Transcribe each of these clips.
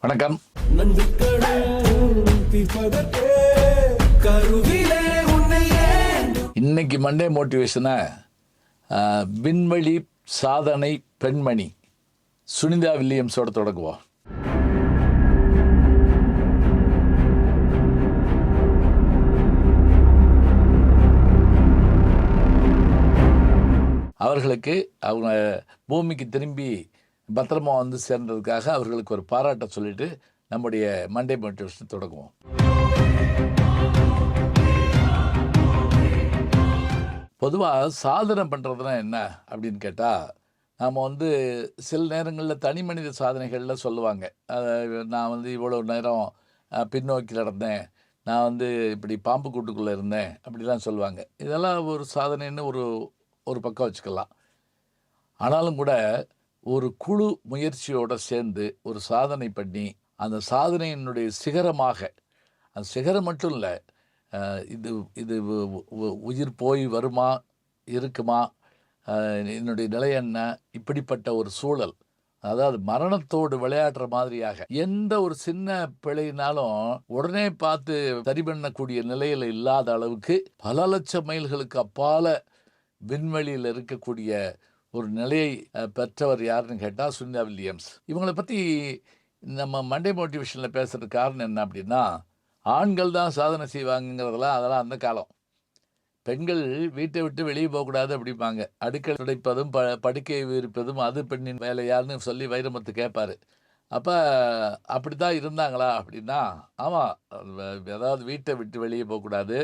வணக்கம். இன்னைக்கு மண்டே மோட்டிவேஷனை விண்வெளி சாதனை பெண்மணி சுனிதா வில்லியம்ஸோட தொடங்குவோம். அவர்களுக்கு அவங்க பூமிக்கு திரும்பி பத்திரமா வந்து சேர்ந்ததுக்காக அவர்களுக்கு ஒரு பாராட்ட சொல்லிட்டு நம்முடைய மண்டே மோட்டிவேஷன் தொடங்குவோம். பொதுவாக சாதனை பண்ணுறதுனா என்ன அப்படின்னு கேட்டால், நாம் வந்து சில நேரங்களில் தனி மனித சாதனைகளில் சொல்லுவாங்க. நான் இவ்வளோ நேரம் பின்னோக்கி நடந்தேன், நான் இப்படி பாம்பு கூட்டுக்குள்ளே இருந்தேன் அப்படிலாம் சொல்லுவாங்க. இதெல்லாம் ஒரு சாதனைன்னு ஒரு பக்கம் வச்சுக்கலாம். ஆனாலும் கூட ஒரு குழு முயற்சியோடு சேர்ந்து ஒரு சாதனை பண்ணி அந்த சாதனையினுடைய சிகரமாக, அந்த சிகரம் மட்டும் இல்லை, இது இது உயிர் போய் வருமா இருக்குமா, என்னுடைய நிலை என்ன, இப்படிப்பட்ட ஒரு சூழல், அதாவது மரணத்தோடு விளையாடுற மாதிரியாக எந்த ஒரு சின்ன பிழைனாலும் உடனே பார்த்து சரி பண்ணக்கூடிய நிலையில் இல்லாத அளவுக்கு பல லட்சம் மைல்களுக்கு அப்பால விண்வெளியில் இருக்கக்கூடிய ஒரு நிலையை பெற்றவர் யாருன்னு கேட்டால் சுனிதா வில்லியம்ஸ். இவங்களை பற்றி நம்ம மண்டே மோட்டிவேஷனில் பேசுகிறதுக்கு காரணம் என்ன அப்படின்னா, ஆண்கள் தான் சாதனை அதெல்லாம் அந்த காலம். பெண்கள் வீட்டை விட்டு வெளியே போகக்கூடாது அப்படிம்பாங்க. அடுக்கல் துடைப்பதும் படுக்கை விரிப்பதும் அது பெண்ணின் வேலையான்னு சொல்லி வைரமுத்து கேட்பார். அப்போ அப்படி தான் இருந்தாங்களா அப்படின்னா, ஆமாம், அதாவது வீட்டை விட்டு வெளியே போகக்கூடாது,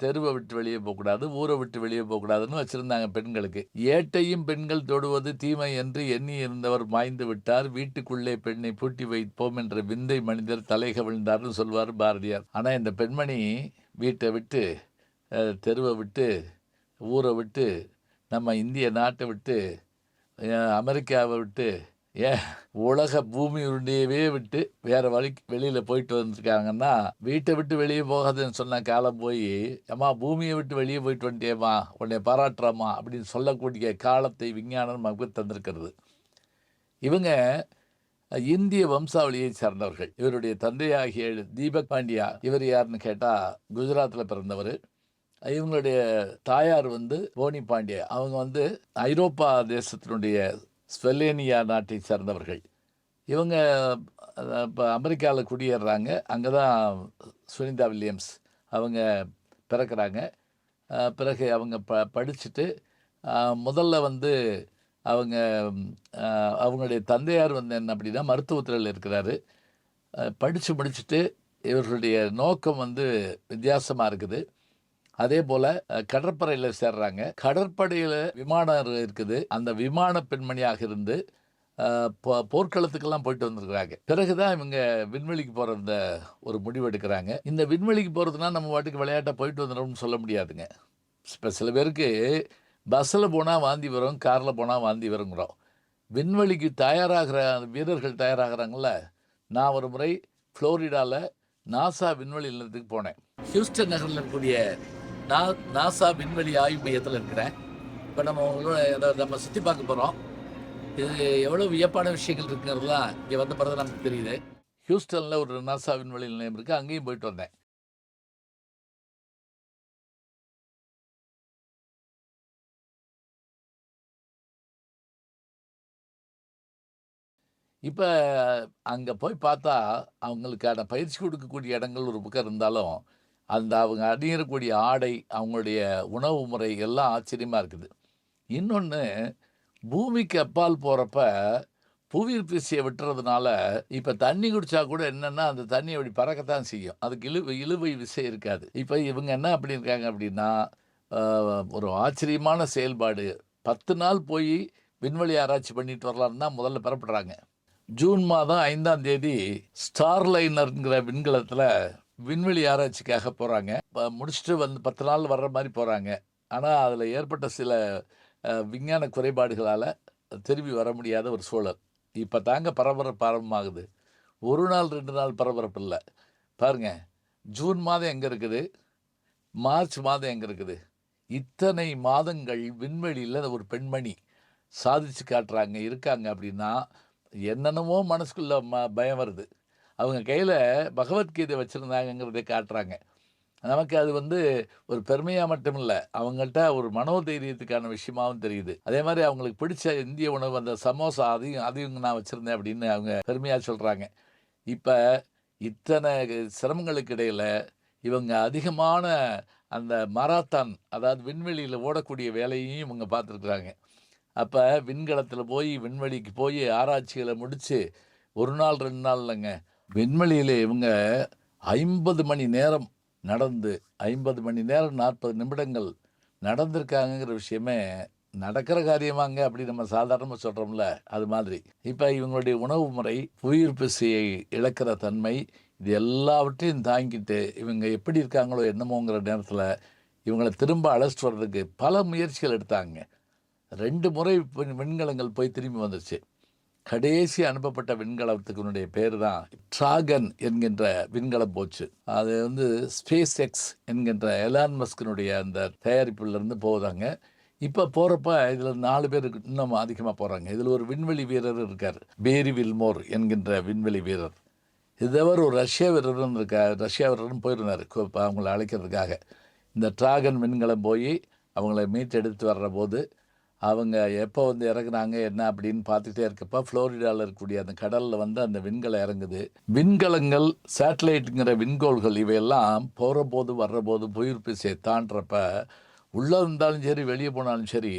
தெருவை விட்டு வெளியே போகக்கூடாது, ஊரை விட்டு வெளியே போகக்கூடாதுன்னு வச்சுருந்தாங்க பெண்களுக்கு. ஏட்டையும் பெண்கள் தொடுவது தீமை என்று எண்ணி இருந்தவர் மாய்ந்து விட்டார், வீட்டுக்குள்ளே பெண்ணை பூட்டி வைப்போம் என்ற விந்தை மனிதர் தலைக விழுந்தார்னு சொல்வார் பாரதியார். ஆனால் இந்த பெண்மணி வீட்டை விட்டு, தெருவை விட்டு, ஊரை விட்டு, நம்ம இந்திய நாட்டை விட்டு, அமெரிக்காவை விட்டு, உலக பூமி உருண்டையவே விட்டு வேற வெளியில் போயிட்டு வந்துருக்காங்கன்னா, வீட்டை விட்டு வெளியே போகாதுன்னு சொன்ன காலம் போய், அம்மா பூமியை விட்டு வெளியே போயிட்டு வந்துட்டேம்மா, உன்னை பாராட்டுறாம்மா அப்படின்னு சொல்லக்கூடிய காலத்தை விஞ்ஞானம் நமக்கு தந்திருக்கிறது. இவங்க இந்திய வம்சாவளியை சார்ந்தவர்கள். இவருடைய தந்தையாகிய தீபக் பாண்டியா, இவர் யாருன்னு கேட்டால் குஜராத்தில் பிறந்தவர். இவங்களுடைய தாயார் போனி பாண்டியா, அவங்க ஐரோப்பா தேசத்தினுடைய ஸ்வெலேனியா நாட்டை சேர்ந்தவர்கள். இவங்க இப்போ அமெரிக்காவில் குடியேறுறாங்க. அங்கே தான் சுனிதா வில்லியம்ஸ் அவங்க பிறக்கிறாங்க. பிறகு அவங்க படிச்சுட்டு முதல்ல அவங்க அவங்களுடைய தந்தையார் என்ன அப்படின்னா மருத்துவத்துறையில் இருக்கிறாரு. படித்து முடிச்சுட்டு இவர்களுடைய நோக்கம் வித்தியாசமாக இருக்குது. அதே போல் கடற்படையில் சேர்றாங்க. கடற்படையில் விமானம் இருக்குது. அந்த விமான பெண்மணியாக இருந்து போர்க்களத்துக்கெல்லாம் போயிட்டு வந்திருக்கிறாங்க. பிறகுதான் இவங்க விண்வெளிக்கு போகிற ஒரு முடிவு எடுக்கிறாங்க. இந்த விண்வெளிக்கு போகிறதுனா நம்ம வாட்டுக்கு விளையாட்டை போயிட்டு வந்துடும்னு சொல்ல முடியாதுங்க. இப்போ சில பேருக்கு பஸ்ஸில் போனால் வாந்தி வரும், காரில் போனால் வாந்தி வருங்கிறோம். விண்வெளிக்கு தயாராகிற வீரர்கள் தயாராகிறாங்கள. நான் ஒரு முறை ஃப்ளோரிடாவில் நாசா விண்வெளி நிலையத்துக்கு போனேன். ஹியூஸ்டன் நகரில் இருக்கக்கூடிய நாசா விண்வெளி ஆய்வு மையத்தில் இருக்கிறேன். இப்போ நம்ம சுற்றி பார்க்க போகிறோம். இது எவ்வளோ வியப்பான விஷயங்கள் இருக்குங்கிறதுலாம் இங்கே வந்த பிறகு நமக்கு தெரியுது. ஹியூஸ்டனில் ஒரு நாசா விண்வெளி நிலையம் இருக்குது, அங்கேயும் போயிட்டு வந்தேன். இப்போ அங்கே போய் பார்த்தா அவங்களுக்கான பயிற்சி கொடுக்கக்கூடிய இடங்கள் ஒரு பக்கம் இருந்தாலும், அவங்க அணியக்கூடிய ஆடை, அவங்களுடைய உணவு முறை எல்லாம் ஆச்சரியமாக இருக்குது. இன்னொன்று, பூமிக்கு அப்பால் போகிறப்ப புவியீர்ப்பு விட்டுறதுனால இப்போ தண்ணி குடித்தா கூட என்னென்னா அந்த தண்ணி அப்படி பறக்கத்தான் செய்யும். அதுக்கு இழுவை விசை இருக்காது. இப்போ இவங்க என்ன பண்ணியிருக்காங்க அப்படின்னா, ஒரு ஆச்சரியமான செயல்பாடு. 10 நாள் போய் விண்வெளி ஆராய்ச்சி பண்ணிட்டு வரலான்னு தான் முதல்ல பெறப்படுறாங்க. ஜூன் மாதம் 5ஆம் தேதி ஸ்டார்லைனருங்கிற விண்கலத்தில் விண்வெளி ஆராய்ச்சிக்காக போகிறாங்க. முடிச்சுட்டு 10 நாள் வர்ற மாதிரி போகிறாங்க. ஆனால் அதில் ஏற்பட்ட சில விஞ்ஞான குறைபாடுகளால் திரும்பி வர முடியாத ஒரு சூழல். இப்போ தாங்க பரபரப்பு ஆரம்பமாகுது. ஒரு நாள் 2 நாள் பரபரப்பு இல்லை. பாருங்கள், ஜூன் மாதம் எங்கே இருக்குது, மார்ச் மாதம் எங்கே இருக்குது, இத்தனை மாதங்கள் விண்வெளியில் ஒரு பெண்மணி சாதிச்சு காட்டுறாங்க இருக்காங்க அப்படின்னா, என்னென்னமோ மனசுக்குள்ள பயம் வருது. அவங்க கையில பகவத்கீதை வச்சிருந்தாங்கங்கிறதை காட்டுறாங்க. நமக்கு அது வந்து ஒரு பெருமையா மட்டும் இல்ல, அவங்கள்ட்ட ஒரு மனோதைரியத்துக்கான விஷயமாவும் தெரியுது. அதே மாரி அவங்களுக்கு பிடிச்ச இந்திய உணவு அந்த சமோசா அதையும் அதையும் நான் வச்சிருந்தேன் அப்படின்னு அவங்க பெருமையா சொல்றாங்க. இப்ப இத்தன சிரமங்களுக்கு இடையில இவங்க அதிகமான அந்த மாரத்தான் அதாவது விண்வெளியில ஓடக்கூடிய வேலையையும் இவங்க பார்த்துருக்குறாங்க. அப்ப விண்கலத்தில போய் விண்வெளிக்கு போய் ஆராய்ச்சிகள முடிச்சு 1 நாள் 2 நாள் இல்லங்க. விண்வெளியில இவங்க 50 மணி நேரம் நடந்து 50 மணி நேரம் 40 நிமிடங்கள் நடந்திருக்காங்கங்கிற விஷயமே நடக்கிற காரியமாங்க அப்படி நம்ம சாதாரணமா சொல்றோம்ல, அது மாதிரி. இப்ப இவங்களுடைய உணவு முறை, புவியீர்ப்பு விசையை இழக்கிற தன்மை, இது எல்லாவற்றையும் தாங்கிட்டு இவங்க எப்படி இருக்காங்களோ என்னமோங்கிற நேரத்தில இவங்கள திரும்ப அழைச்சிட்டு வர்றதுக்கு பல முயற்சிகள் எடுத்தாங்க. 2 முறை விண்கலங்கள் போய் திரும்பி வந்துருச்சு. கடைசி அனுப்பப்பட்ட விண்கலத்துக்குனுடைய பேரு தான் டிராகன் என்கின்ற விண்கலம் போச்சு. அது வந்து ஸ்பேஸ் எக்ஸ் என்கின்ற எலான் மஸ்கினுடைய அந்த தயாரிப்பிலிருந்து போகுதாங்க. இப்ப போறப்ப இதுல 4 பேர் இன்னும் அதிகமா போறாங்க. இதுல ஒரு விண்வெளி வீரர் இருக்காரு. பேரி வில்மோர் என்கின்ற விண்வெளி வீரர். இது தவிர ஒரு ரஷ்ய வீரரும் ரஷ்யா வீரரும் போயிருந்தாரு அவங்கள அழைக்கிறதுக்காக. இந்த டிராகன் விண்கலம் போய் அவங்கள மீட்டெடுத்து வர்றபோது அவங்க எப்போ வந்து இறங்குனாங்க என்ன அப்படின்னு பார்த்துட்டே இருக்கப்ப ஃப்ளோரிடாவில் இருக்கக்கூடிய அந்த கடலில் வந்து அந்த விண்கலம் இறங்குது. விண்கலங்கள், சேட்டலைட்டுங்கிற விண்கோள்கள் இவையெல்லாம் போகிற போது வர்றபோது புவியீர்ப்பு விசையை தாண்டுறப்ப உள்ளே இருந்தாலும் சரி வெளியே போனாலும் சரி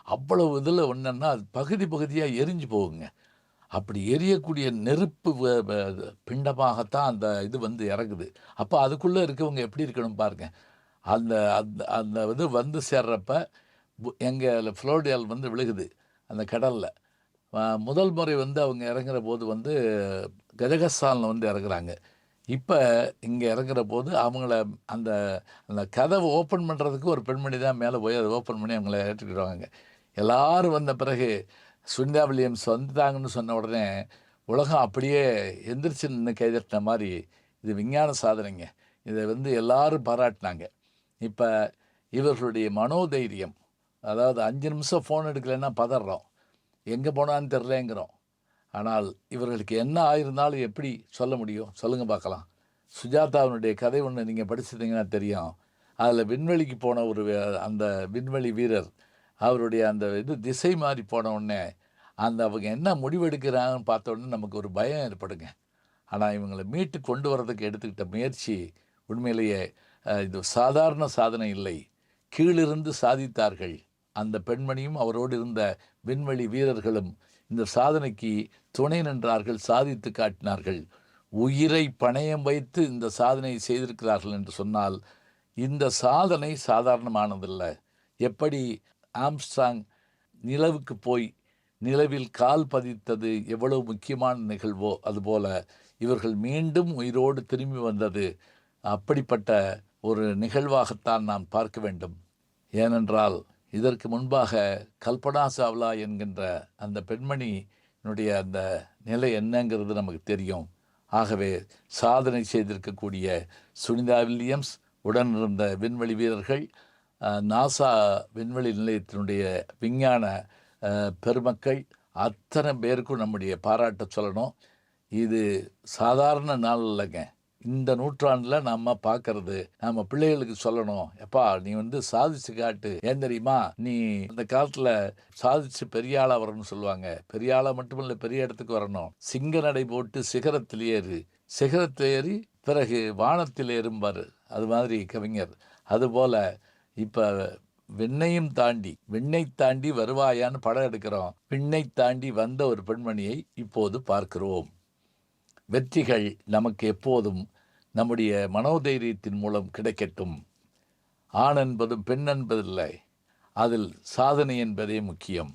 அவ்வளவு இதில் ஒன்றுன்னா அது பகுதி பகுதியாக எரிஞ்சு போகுங்க. அப்படி எரியக்கூடிய நெருப்பு பிண்டமாகத்தான் அந்த இது வந்து இறங்குது. அப்போ அதுக்குள்ளே இருக்கவங்க எப்படி இருக்கணும் பாருங்க. அந்த அந்த அந்த இது வந்து சேர்றப்ப எங்கள் ஃப்ளோரிடாவில் வந்து விழுகுது அந்த கடலில். முதல் முறை வந்து அவங்க இறங்குற போது வந்து கஜகஸ்தானில் வந்து இறங்குறாங்க. இப்போ இங்கே இறங்குற போது அவங்கள அந்த அந்த கதவை ஓப்பன் பண்ணுறதுக்கு ஒரு பெண்மணி தான் மேலே போய் அதை ஓப்பன் பண்ணி அவங்கள ஏற்றுக்கிடுவாங்க. எல்லாரும் வந்த பிறகு சுனிதா வில்லியம்ஸ் வந்துட்டாங்கன்னு சொன்ன உடனே உலகம் அப்படியே எந்திரிச்சு நின்று கைதட்டின மாதிரி இது விஞ்ஞான சாதனைங்க. இதை வந்து எல்லாரும் பாராட்டினாங்க. இப்போ இவர்களுடைய மனோதைரியம், அதாவது 5 நிமிஷம் ஃபோன் எடுக்கலைன்னா பதறோம், எங்கே போனான்னு தெரிலங்கிறோம். ஆனால் இவர்களுக்கு என்ன ஆயிருந்தாலும் எப்படி சொல்ல முடியும் சொல்லுங்கள் பார்க்கலாம். சுஜாதாவினுடைய கதை ஒன்று நீங்கள் படிச்சிருந்தீங்கன்னா தெரியும். அதில் விண்வெளிக்கு போன ஒரு அந்த விண்வெளி வீரர் அவருடைய அந்த இது திசை மாறி போன உடனே அந்த அவங்க என்ன முடிவெடுக்கிறாங்கன்னு பார்த்த உடனே நமக்கு ஒரு பயம் ஏற்படுங்க. ஆனால் இவங்களை மீட்டு கொண்டு வரதுக்கு எடுத்துக்கிட்ட முயற்சி உண்மையிலேயே இது சாதாரண சாதனை இல்லை. கீழிருந்து சாதித்தார்கள். அந்த பெண்மணியும் அவரோடு இருந்த விண்வெளி வீரர்களும் இந்த சாதனைக்கு துணை நின்றார்கள், சாதித்து காட்டினார்கள். உயிரை பணயம் வைத்து இந்த சாதனை செய்திருக்கிறார்கள் என்று சொன்னால் இந்த சாதனை சாதாரணமானதில்லை. எப்படி ஆம்ஸ்ட்ராங் நிலவுக்கு போய் நிலவில் கால் பதித்தது எவ்வளவு முக்கியமான நிகழ்வோ அதுபோல இவர்கள் மீண்டும் உயிரோடு திரும்பி வந்தது அப்படிப்பட்ட ஒரு நிகழ்வாகத்தான் நாம் பார்க்க வேண்டும். ஏனென்றால் இதற்கு முன்பாக கல்பனா சாவ்லா என்கின்ற அந்த பெண்மணியினுடைய அந்த நிலை என்னங்கிறது நமக்கு தெரியும். ஆகவே சாதனை செய்திருக்கக்கூடிய சுனிதா வில்லியம்ஸ், உடன் இருந்த விண்வெளி வீரர்கள், நாசா விண்வெளி நிலையத்தினுடைய விஞ்ஞான பெருமக்கள் அத்தனை பேருக்கும் நம்முடைய பாராட்ட சொல்லணும். இது சாதாரண நாள் இல்லைங்க. இந்த நூற்றாண்டில் நம்ம பார்க்கறது, நம்ம பிள்ளைகளுக்கு சொல்லணும், எப்பா நீ வந்து சாதிச்சு காட்டு. ஏன் தெரியுமா, நீ அந்த காலத்தில் சாதிச்சு பெரிய ஆளாக வரணும்னு சொல்லுவாங்க. பெரிய ஆளாக மட்டுமில்லை, பெரிய இடத்துக்கு வரணும். சிங்க நடை போட்டு சிகரத்தில் ஏறு, சிகரத்தில் ஏறி பிறகு வானத்தில் ஏறும்பார். அது மாதிரி கவிஞர். அதுபோல் இப்போ விண்ணை தாண்டி வருவாயான்னு படம் எடுக்கிறோம். விண்ணை தாண்டி வந்த ஒரு பெண்மணியை இப்போது பார்க்கிறோம். வெற்றிகள் நமக்கு எப்போதும் நம்முடைய மனோதைரியத்தின் மூலம் கிடைக்கட்டும். ஆண் என்பதும் பெண் என்பதில்லை, அதில் சாதனை என்பதே முக்கியம்.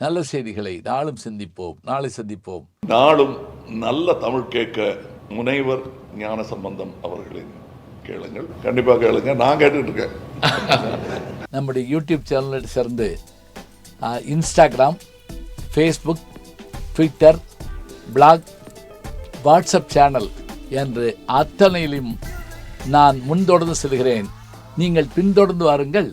நல்ல செய்திகளை நாளும் சிந்திப்போம், நாளை சந்திப்போம். நாளும் நல்ல தமிழ் கேட்க முனைவர் ஞானசம்பந்தம் அவர்களின் கேளுங்கள். கண்டிப்பாக கேளுங்க. நான் கேட்டுட்டு இருக்கேன். நம்முடைய யூடியூப் சேனலை சேர்ந்து Instagram, Facebook, Twitter, blog, WhatsApp channel என்று அத்தனையிலும் நான் முன்தொடர்ந்து செல்கிறேன். நீங்கள் பின்தொடர்ந்து வாருங்கள்.